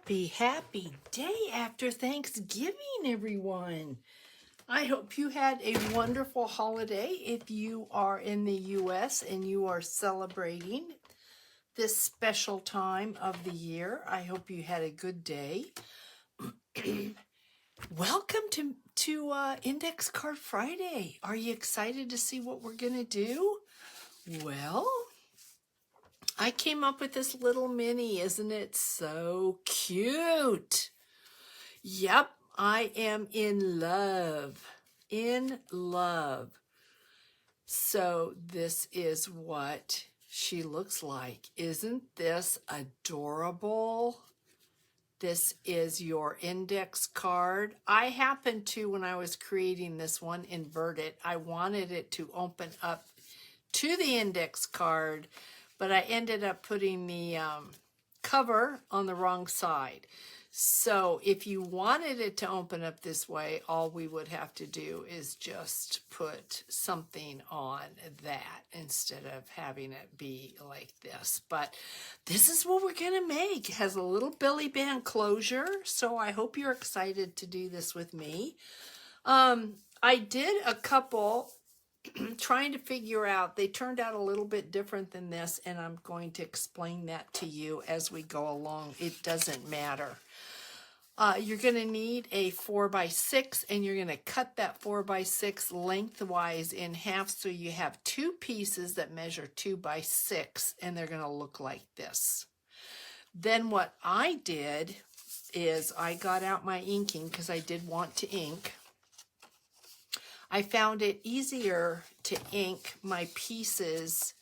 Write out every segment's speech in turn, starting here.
Happy day after Thanksgiving, everyone. I hope you had a wonderful holiday. If you are in the U.S. and you are celebrating this special time of the year, I hope you had a good day. Welcome to Index Card Friday. Are you excited to see what we're going to do? Well, I came up with this little mini. Isn't it so cute? Yep, I am in love. In love. So this is what she looks like. Isn't this adorable? This is your index card. I happened to, when I was creating this one, invert it. I wanted it to open up to the index card, but I ended up putting the cover on the wrong side. So if you wanted it to open up this way, all we would have to do is just put something on that instead of having it be like this. But this is what we're going to make. It has a little belly band closure, so I hope you're excited to do this with me. I did a couple trying to figure out, they turned out a little bit different than this, and I'm going to explain that to you as we go along. It doesn't matter. You're going to need a 4x6, and you're going to cut that 4x6 lengthwise in half, so you have two pieces that measure 2x6, and they're going to look like this. Then what I did is I got out my inking because I did want to ink. I found it easier to ink my pieces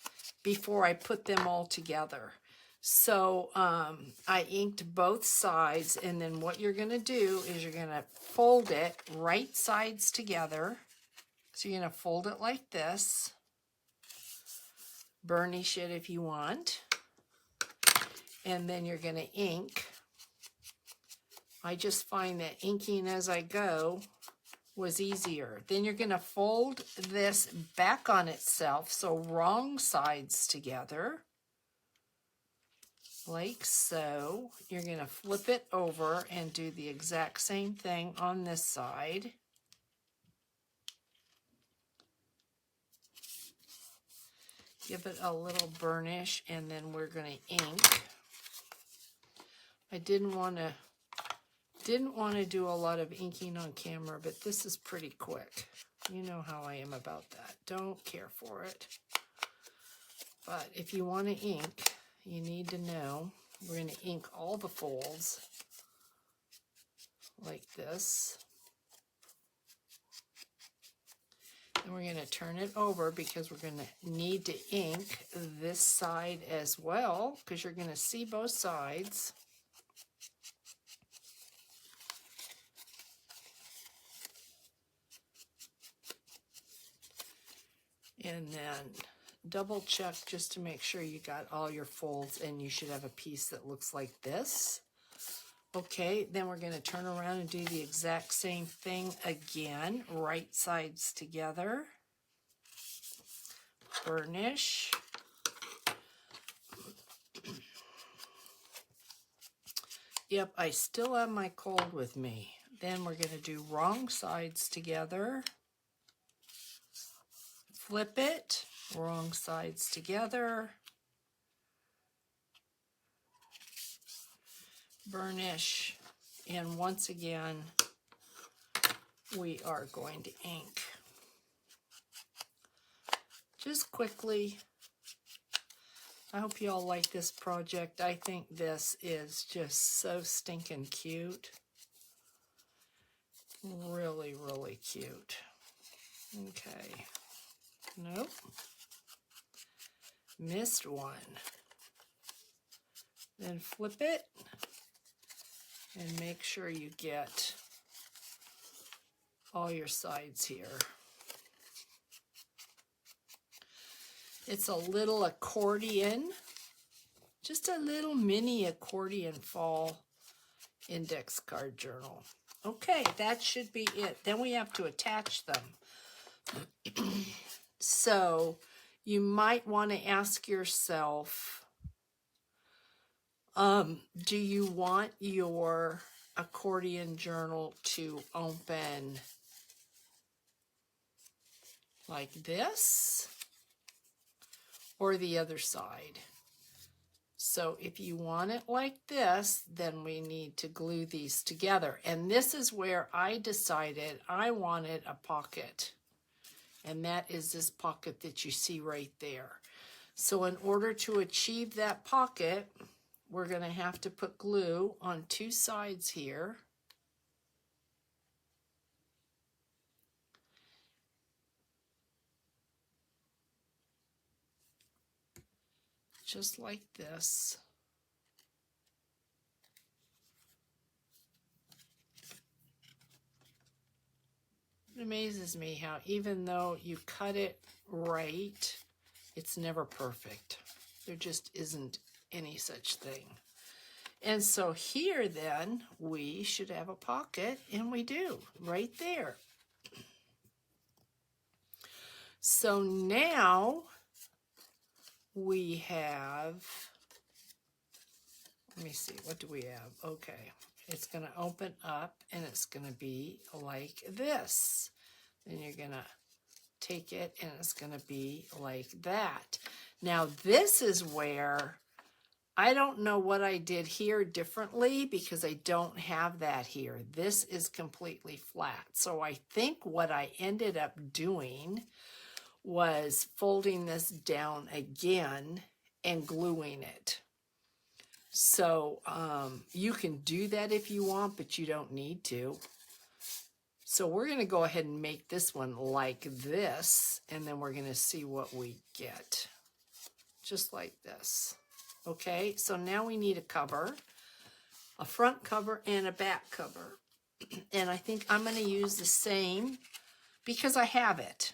before I put them all together. So I inked both sides, and then what you're going to do is you're going to fold it right sides together. So you're going to fold it like this. Burnish it if you want. And then you're going to ink. I just find that inking as I go was easier. Then you're going to fold this back on itself, so wrong sides together, like so. You're going to flip it over and do the exact same thing on this side. Give it a little burnish, and then we're going to ink. I didn't want to do a lot of inking on camera, but this is pretty quick. You know how I am about that. Don't care for it. But if you want to ink, you need to know we're going to ink all the folds like this. And we're going to turn it over because we're going to need to ink this side as well, because you're going to see both sides. And then double check just to make sure you got all your folds, and you should have a piece that looks like this. Okay, then we're going to turn around and do the exact same thing again, right sides together. Burnish. Yep, I still have my cold with me. Then we're going to do wrong sides together. Flip it, wrong sides together. Burnish, and once again we are going to ink. Just quickly, I hope you all like this project. I think this is just so stinking cute. Really, really cute. Okay. Nope. Missed one. Then flip it and make sure you get all your sides here. It's a little accordion, just a little mini accordion fall index card journal. Okay, that should be it. Then we have to attach them. So you might want to ask yourself, Do you want your accordion journal to open like this or the other side? So if you want it like this, then we need to glue these together. And this is where I decided I wanted a pocket. And that is this pocket that you see right there. So in order to achieve that pocket, we're going to have to put glue on two sides here. Just like this. It amazes me how even though you cut it right, it's never perfect. There just isn't any such thing. And so here then, we should have a pocket, and we do, right there. So now we have, let me see, what do we have? Okay, it's going to open up, and it's going to be like this. Then you're going to take it, and it's going to be like that. Now this is where I don't know what I did here differently because I don't have that here. This is completely flat. So I think what I ended up doing was folding this down again and gluing it. So you can do that if you want, but you don't need to. So we're going to go ahead and make this one like this, and then we're going to see what we get. Just like this. Okay, so now we need a cover, a front cover and a back cover. And I think I'm going to use the same because I have it.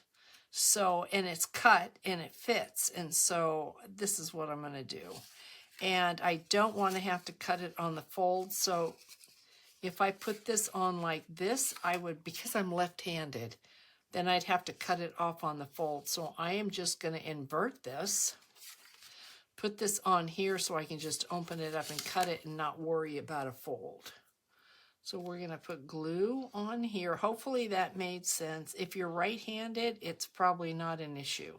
So, and it's cut and it fits. And so this is what I'm going to do. And I don't want to have to cut it on the fold. So if I put this on like this, I would, because I'm left-handed, then I'd have to cut it off on the fold. So I am just going to invert this. Put this on here so I can just open it up and cut it and not worry about a fold. So we're going to put glue on here. Hopefully that made sense. If you're right-handed, it's probably not an issue.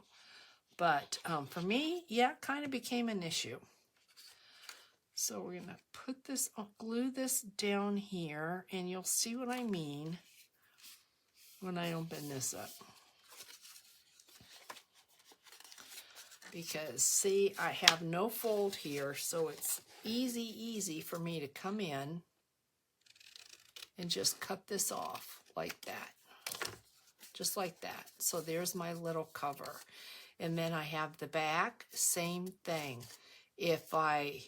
But for me, yeah, it kind of became an issue. So we're going to put this, I'll glue this down here, and you'll see what I mean when I open this up. Because see, I have no fold here, so it's easy for me to come in and just cut this off like that. Just like that. So there's my little cover. And then I have the back, same thing. If I,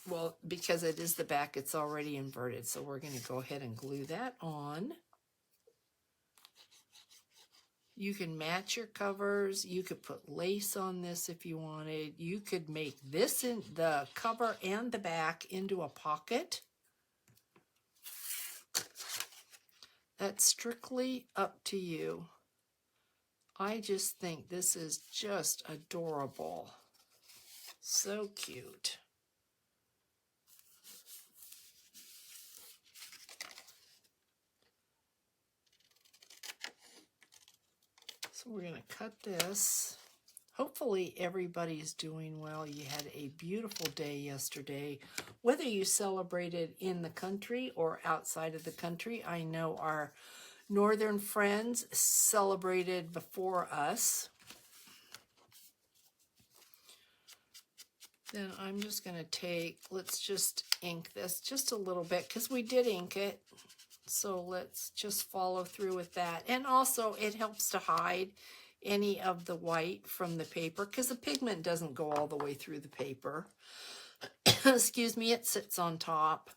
well, because it is the back, it's already inverted. So we're going to go ahead and glue that on. You can match your covers. You could put lace on this if you wanted. You could make this in the cover and the back into a pocket. That's strictly up to you. I just think this is just adorable. So cute. So we're going to cut this. Hopefully everybody's doing well. You had a beautiful day yesterday. Whether you celebrated in the country or outside of the country, I know our northern friends celebrated before us. Then I'm just going to take, let's just ink this just a little bit because we did ink it. So let's just follow through with that. And also it helps to hide any of the white from the paper because the pigment doesn't go all the way through the paper. Excuse me, it sits on top.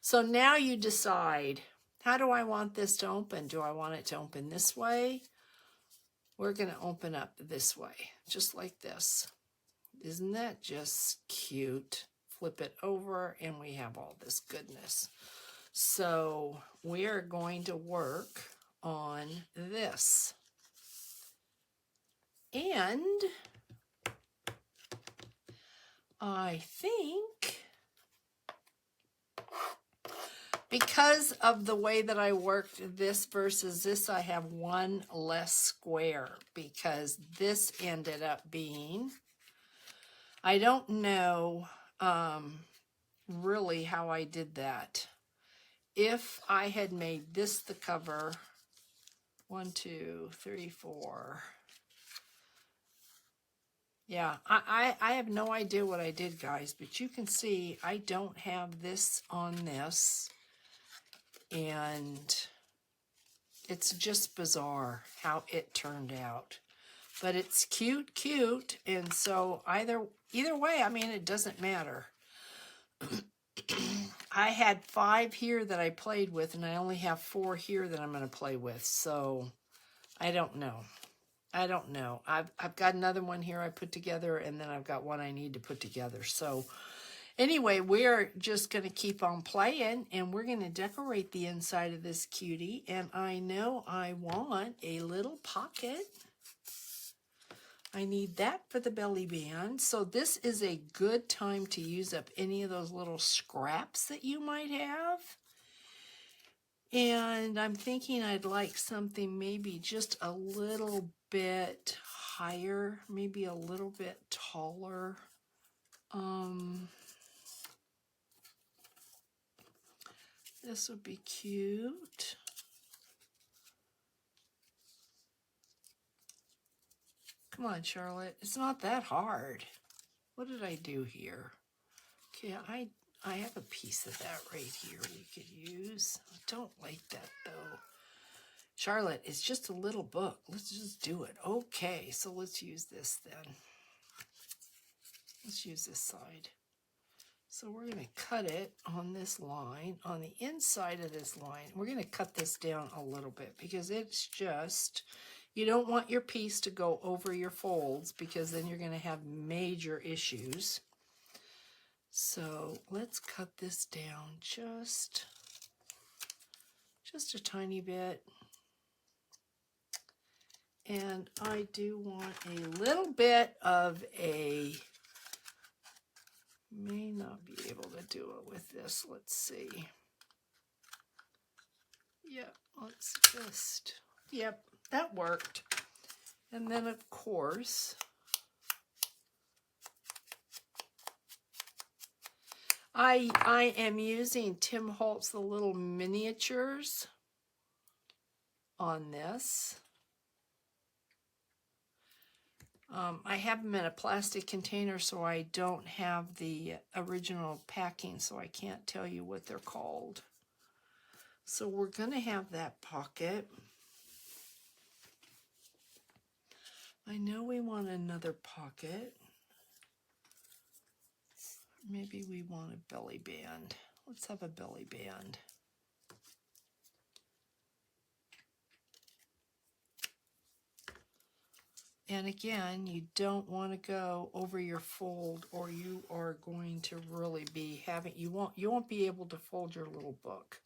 So now you decide, how do I want this to open? Do I want it to open this way? We're going to open up this way, just like this. Isn't that just cute? Flip it over and we have all this goodness. So we are going to work on this. And I think because of the way that I worked this versus this, I have one less square because this ended up being, I don't know really how I did that. If I had made this the cover, 1, 2, 3, 4. Yeah, I have no idea what I did, guys, but you can see I don't have this on this, and it's just bizarre how it turned out. But it's cute, and so either way, I mean, it doesn't matter. I had 5 here that I played with, and I only have 4 here that I'm going to play with, so I don't know. I've got another one here I put together, and then I've got one I need to put together. So anyway, we're just going to keep on playing, and we're going to decorate the inside of this cutie. And I know I want a little pocket. I need that for the belly band. So this is a good time to use up any of those little scraps that you might have. And I'm thinking I'd like something maybe just a little bit higher, maybe a little bit taller. This would be cute. Come on, Charlotte. It's not that hard. What did I do here? Okay, I have a piece of that right here we could use. I don't like that though. Charlotte, it's just a little book. Let's just do it. Okay, so let's use this then. Let's use this side. So we're going to cut it on this line, on the inside of this line. We're going to cut this down a little bit because it's just, you don't want your piece to go over your folds because then you're going to have major issues. So let's cut this down just a tiny bit. And I do want a little bit of a, may not be able to do it with this. Let's see. Yeah, let's just, yep, that worked. And then of course, I am using Tim Holtz, the little miniatures on this. I have them in a plastic container, so I don't have the original packing, so I can't tell you what they're called. So we're going to have that pocket. I know we want another pocket. Maybe we want a belly band. Let's have a belly band. And again, you don't want to go over your fold, or you are going to really be having, you won't be able to fold your little book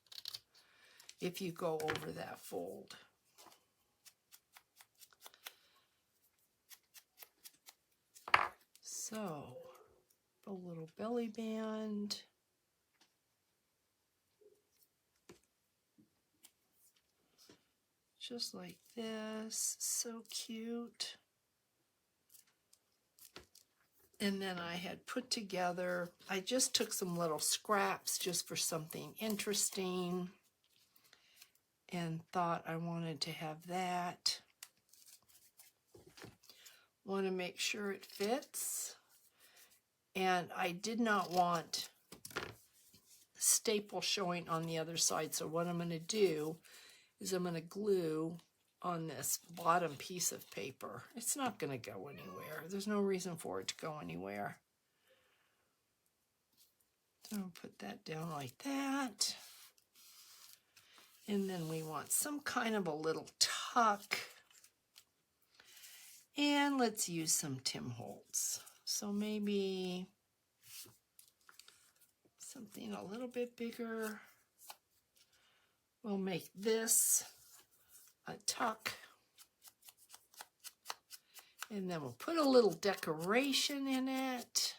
if you go over that fold. So, a little belly band. Just like this, so cute. And then I had put together, I just took some little scraps just for something interesting and thought I wanted to have that. Want to make sure it fits. And I did not want staple showing on the other side. So what I'm going to do is I'm going to glue on this bottom piece of paper. It's not going to go anywhere. There's no reason for it to go anywhere. So I'll put that down like that. And then we want some kind of a little tuck. And let's use some Tim Holtz. So maybe something a little bit bigger. We'll make this a tuck. And then we'll put a little decoration in it.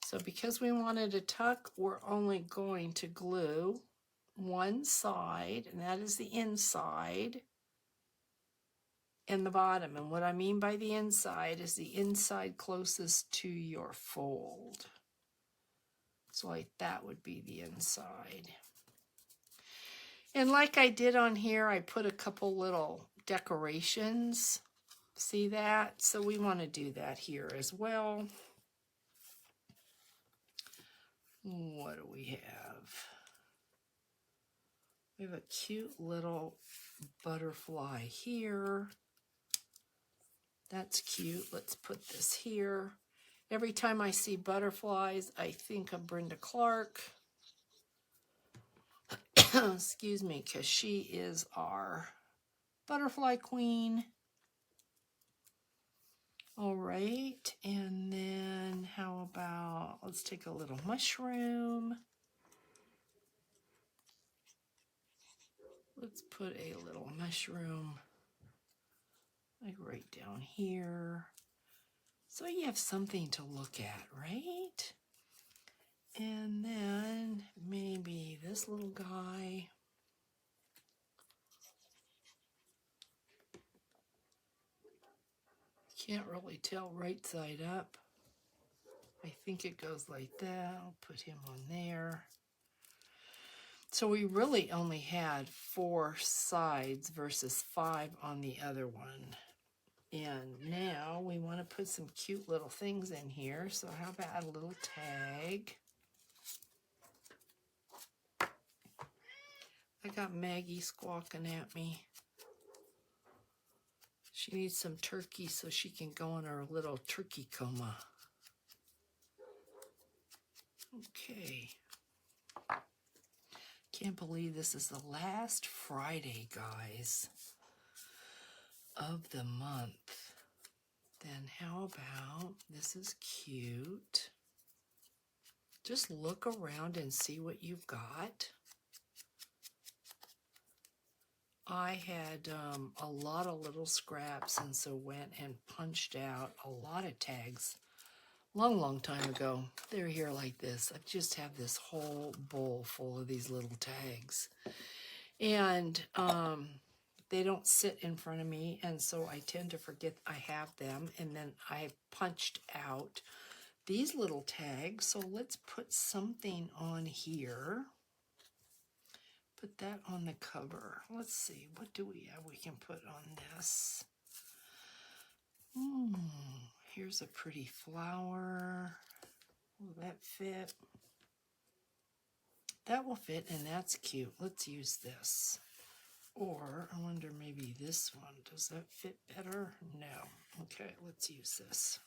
So because we wanted a tuck, we're only going to glue one side, and that is the inside, and the bottom. And what I mean by the inside is the inside closest to your fold. So like that would be the inside. And like I did on here, I put a couple little decorations. See that? So we want to do that here as well. What do we have? We have a cute little butterfly here. That's cute. Let's put this here. Every time I see butterflies, I think of Brenda Clark. Excuse me, because she is our butterfly queen. All right, and then how about, let's take a little mushroom. Let's put a little mushroom like right down here. So you have something to look at, right? And then maybe this little guy. Can't really tell right side up. I think it goes like that. I'll put him on there. So we really only had 4 sides versus 5 on the other one. And now we want to put some cute little things in here. So how about a little tag? I got Maggie squawking at me. She needs some turkey so she can go in her little turkey coma. Okay. Can't believe this is the last Friday, guys, of the month. Then how about, this is cute. Just look around and see what you've got. I had a lot of little scraps, and so went and punched out a lot of tags long time ago. They're here like this. I just have this whole bowl full of these little tags. And they don't sit in front of me, and so I tend to forget I have them. And then I punched out these little tags. So let's put something on here. Put that on the cover. Let's see, what do we have we can put on this? Here's a pretty flower. Will that fit? That will fit, and that's cute. Let's use this. Or I wonder, maybe this one. Does that fit better? No. Okay, let's use this.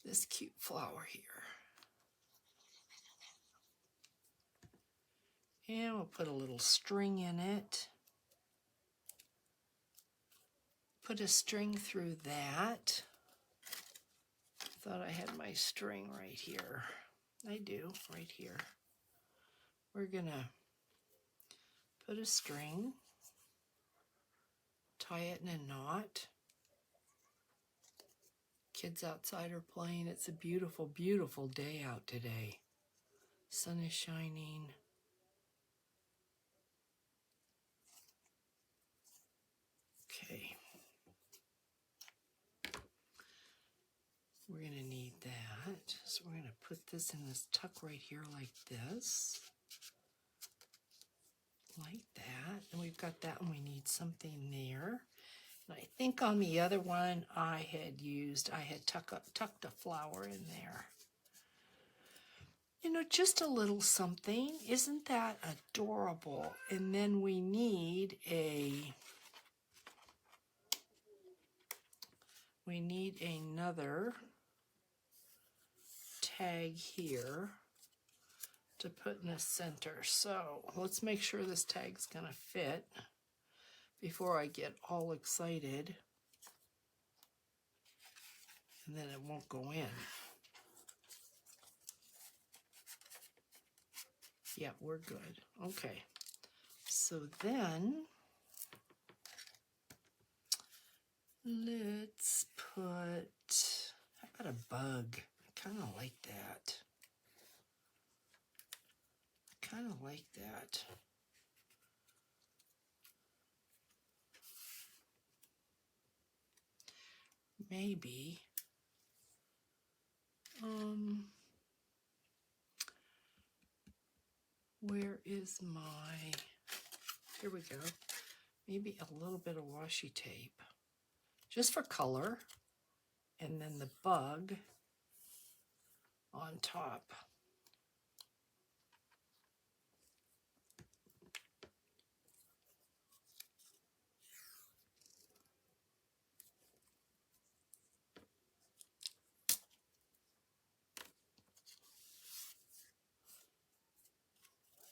This cute flower here. And we'll put a little string in it. Put a string through that. Thought I had my string right here. I do, right here. We're gonna put a string, tie it in a knot. Kids outside are playing. It's a beautiful, beautiful day out today. Sun is shining. Okay. We're gonna need that. So we're gonna put this in this tuck right here like this. Like that. And we've got that, and we need something there. And I think on the other one I had tucked a flower in there. You know, just a little something. Isn't that adorable? And then we need another tag here to put in the center. So let's make sure this tag's gonna fit before I get all excited, and then it won't go in. Yeah, we're good. Okay, so then let's put, how about a bug? kind of like that. Kind of like that. Maybe. Where is my, here we go. Maybe a little bit of washi tape, just for color, and then the bug on top.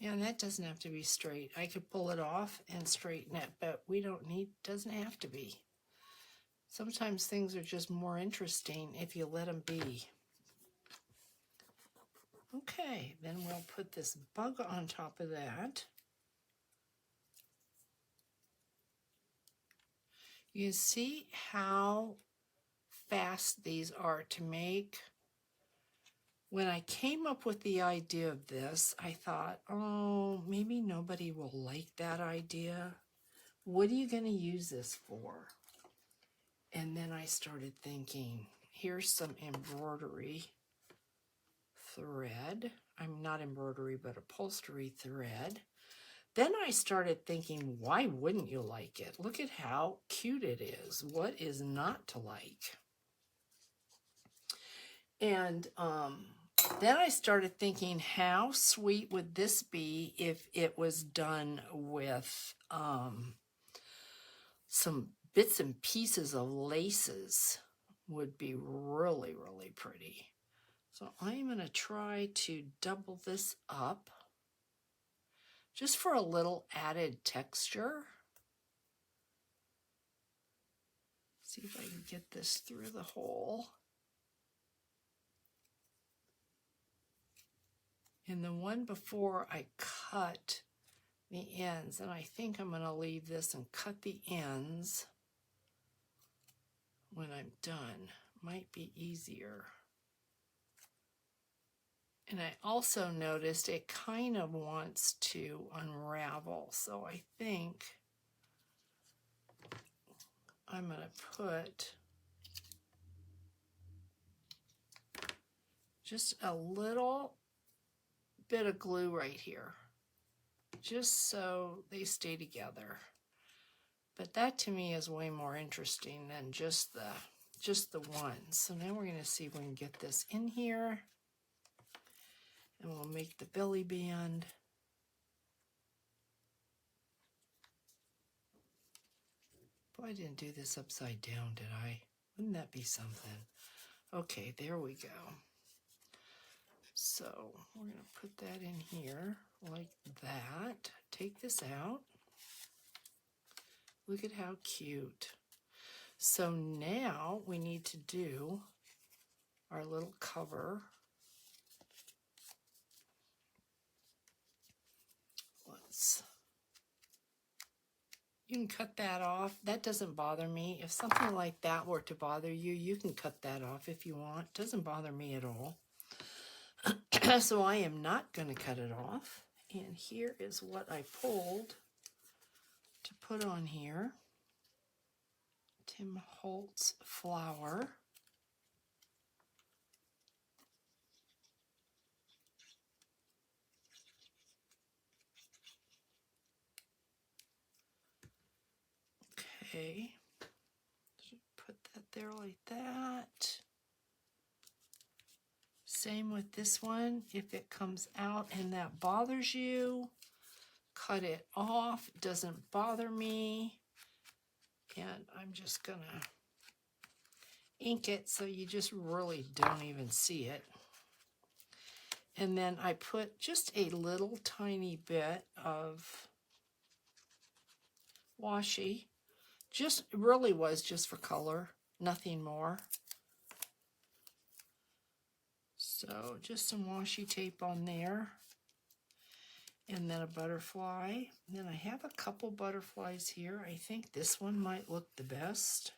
And that doesn't have to be straight. I could pull it off and straighten it, but we don't need, doesn't have to be. Sometimes things are just more interesting if you let them be. Okay, then we'll put this bug on top of that. You see how fast these are to make. When I came up with the idea of this, I thought, oh, maybe nobody will like that idea. What are you going to use this for? And then I started thinking, here's some embroidery thread. I'm not embroidery, but upholstery thread. Then I started thinking, why wouldn't you like it? Look at how cute it is. What is not to like? And then I started thinking, how sweet would this be if it was done with some bits and pieces of laces? Would be really, really pretty. So I'm going to try to double this up just for a little added texture. See if I can get this through the hole. And the one before I cut the ends, and I think I'm going to leave this and cut the ends when I'm done. Might be easier. And I also noticed it kind of wants to unravel, so I think I'm going to put just a little bit of glue right here, just so they stay together. But that to me is way more interesting than just the one. So now we're going to see if we can get this in here, and we'll make the belly band. Boy, I didn't do this upside down, did I? Wouldn't that be something? Okay, there we go. So we're going to put that in here like that. Take this out. Look at how cute. So now we need to do our little cover. You can cut that off. That doesn't bother me. If something like that were to bother you, you can cut that off if you want. It doesn't bother me at all. So I am not going to cut it off. And here is what I pulled to put on here. Tim Holtz flower. Okay. Put that there like that. Same with this one. If it comes out and that bothers you, cut it off. It doesn't bother me. And I'm just going to ink it so you just really don't even see it. And then I put just a little tiny bit of washi. Just really was just for color, nothing more. So just some washi tape on there. And then a butterfly. And then I have a couple butterflies here. I think this one might look the best.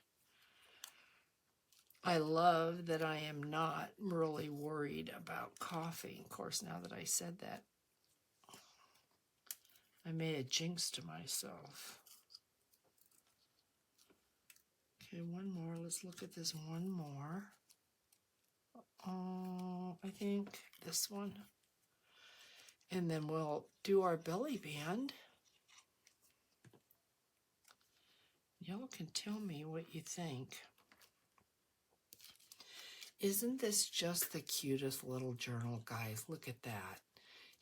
I love that I am not really worried about coughing. Of course, now that I said that, I made a jinx to myself. Okay, one more. Let's look at this one more. I think this one. And then we'll do our belly band. Y'all can tell me what you think. Isn't this just the cutest little journal, guys? Look at that.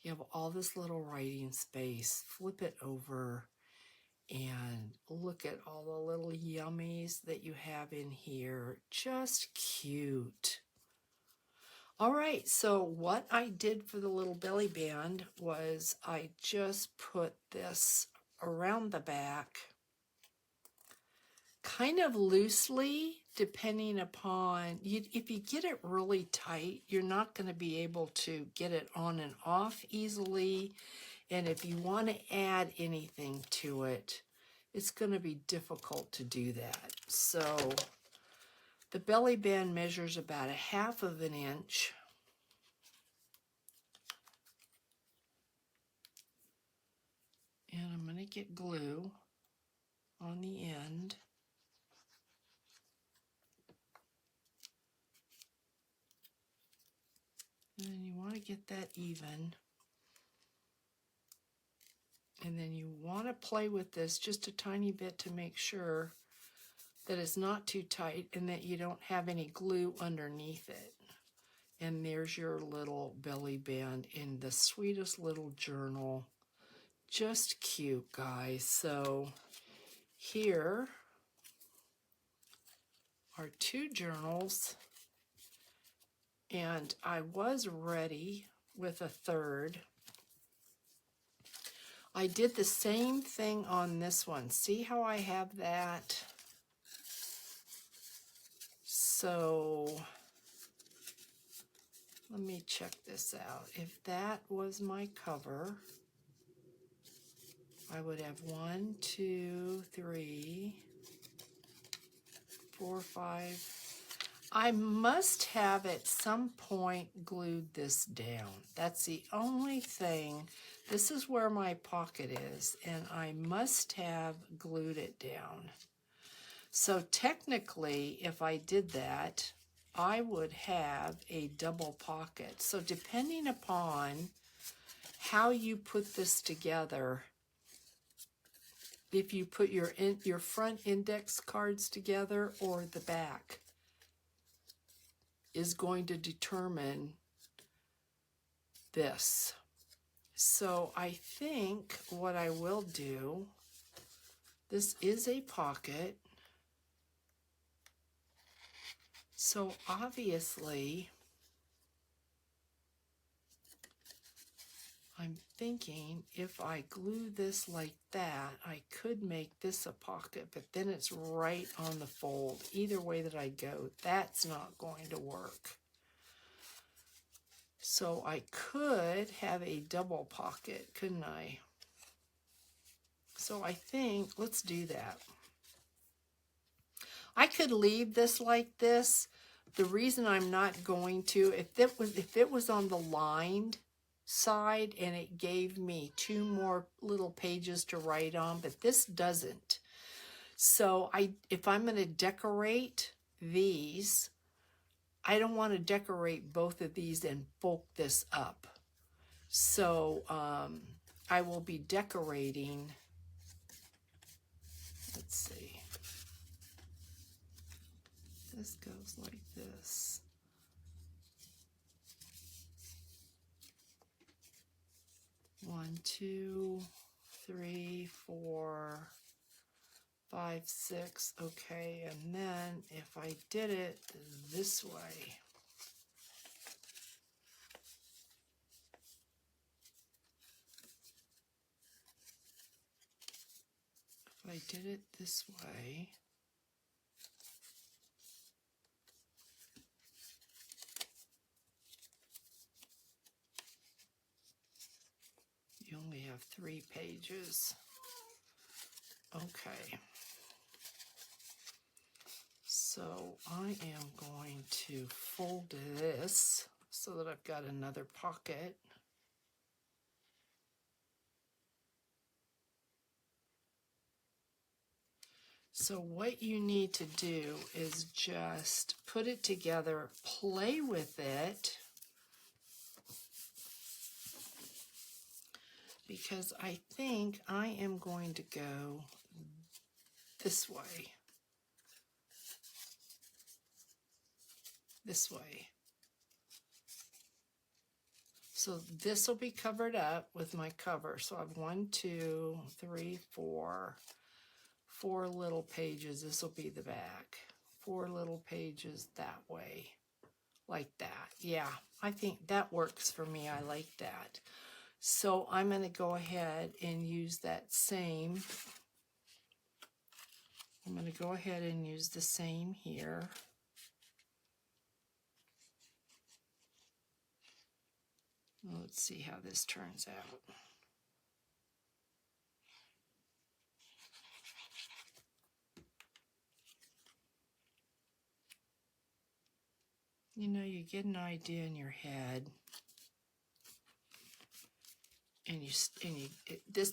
You have all this little writing space. Flip it over and look at all the little yummies that you have in here. Just cute. All right, so what I did for the little belly band was I just put this around the back, kind of loosely, depending upon, if you get it really tight, you're not going to be able to get it on and off easily. And if you want to add anything to it, it's going to be difficult to do that. So the belly band measures about 1/2 of an inch. And I'm going to get glue on the end. And you want to get that even. And then you want to play with this just a tiny bit to make sure that it's not too tight and that you don't have any glue underneath it. And there's your little belly band in the sweetest little journal. Just cute, guys. So here are 2 journals, and I was ready with a third. I did the same thing on this one. See how I have that? So let me check this out. If that was my cover, I would have 1, 2, 3, 4, 5. I must have at some point glued this down. That's the only thing. This is where my pocket is, and I must have glued it down. So technically, if I did that, I would have a double pocket. So depending upon how you put this together, if you put your front index cards together or the back, is going to determine this. So I think what I will do, this is a pocket. So obviously, I'm thinking if I glue this like that, I could make this a pocket, but then it's right on the fold. Either way that I go, that's not going to work. So I could have a double pocket, couldn't I? So I think, let's do that. I could leave this like this. The reason I'm not going to, if it was on the lined side and it gave me 2 more little pages to write on, but this doesn't. So if I'm going to decorate these, I don't want to decorate both of these and bulk this up. So I will be decorating, let's see, this goes like this. One, 2, 3, 4, 5, 6. Okay, and then if I did it this way, if I did it this way, you only have 3 pages. Okay. So I am going to fold this so that I've got another pocket. So what you need to do is just put it together, play with it, because I think I am going to go this way. This way. So this will be covered up with my cover. So I have 1, 2, 3, 4 little pages. This will be the back. 4 little pages that way, like that. Yeah, I think that works for me. I like that. So I'm going to go ahead and use that same. I'm going to go ahead and use the same here. Let's see how this turns out. You know, you get an idea in your head, and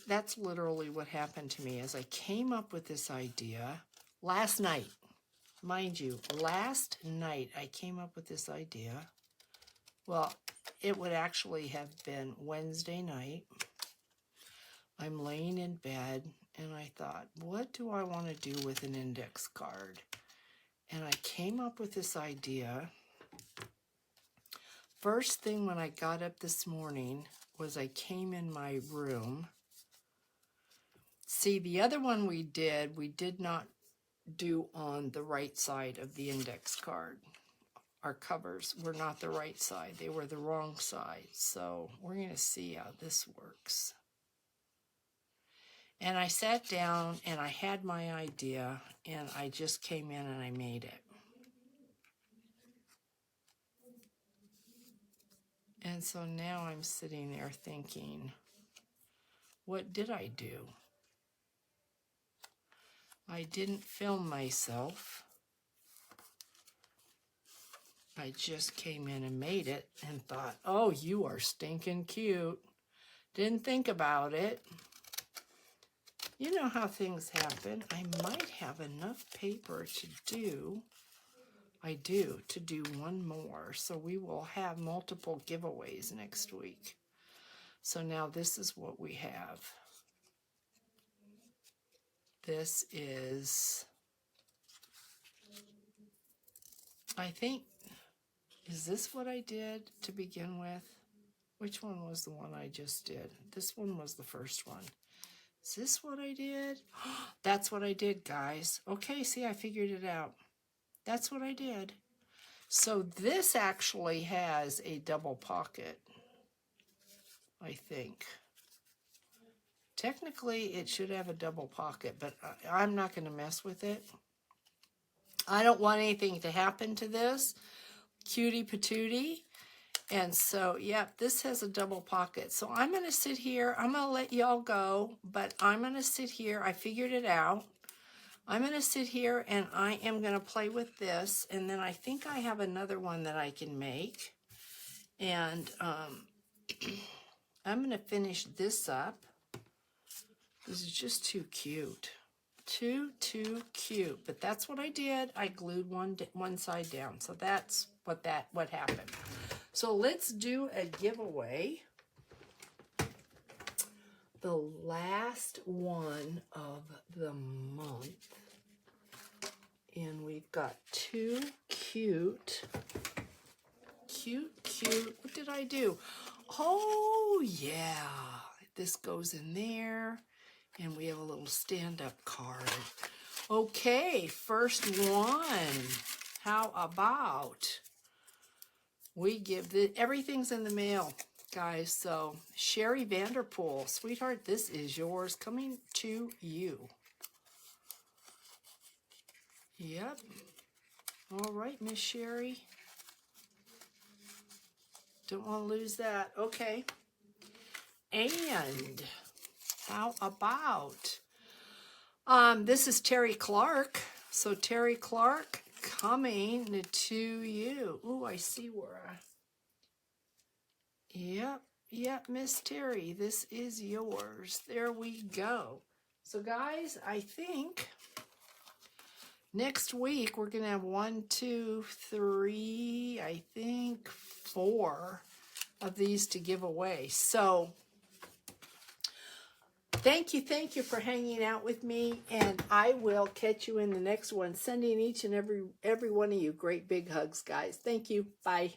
that's literally what happened to me. As I came up with this idea last night, mind you, last night I came up with this idea. Well, it would actually have been Wednesday night. I'm laying in bed, and I thought, what do I want to do with an index card? And I came up with this idea. First thing when I got up this morning was I came in my room. See, the other one we did not do on the right side of the index card. Our covers were not the right side. They were the wrong side. So we're going to see how this works. And I sat down and I had my idea, and I just came in and I made it. And so now I'm sitting there thinking, what did I do? I didn't film myself. I just came in and made it and thought, oh, you are stinking cute. Didn't think about it. You know how things happen. I might have enough paper to do. I do, to do one more. So we will have multiple giveaways next week. So now this is what we have. This is, I think, is this what I did to begin with? Which one was the one I just did? This one was the first one. Is this what I did? That's what I did, guys. Okay, see, I figured it out. That's what I did. So this actually has a double pocket, I think. Technically, it should have a double pocket, but I'm not going to mess with it. I don't want anything to happen to this. Cutie patootie. And so, yep, this has a double pocket. So I'm going to sit here. I'm going to let y'all go, but I'm going to sit here. I figured it out. I'm going to sit here and I am going to play with this. And then I think I have another one that I can make. And I'm going to finish this up. This is just too cute. Too cute. But that's what I did. I glued one side down. So that's what happened. So let's do a giveaway. The last one of the month. And we've got two cute. What did I do? Oh, yeah. This goes in there. And we have a little stand-up card. Okay, first one. How about we give everything's in the mail, guys. So Sherry Vanderpool, sweetheart, this is yours, coming to you. Yep. All right, Miss Sherry. Don't want to lose that. Okay. And how about this is Terry Clark. So Terry Clark, coming to you. Ooh, I see where Yep, Miss Terry, this is yours. There we go. So guys, I think next week we're going to have 1, 2, 3, I think 4 of these to give away. So thank you for hanging out with me, and I will catch you in the next one. Sending each and every one of you great big hugs, guys. Thank you. Bye.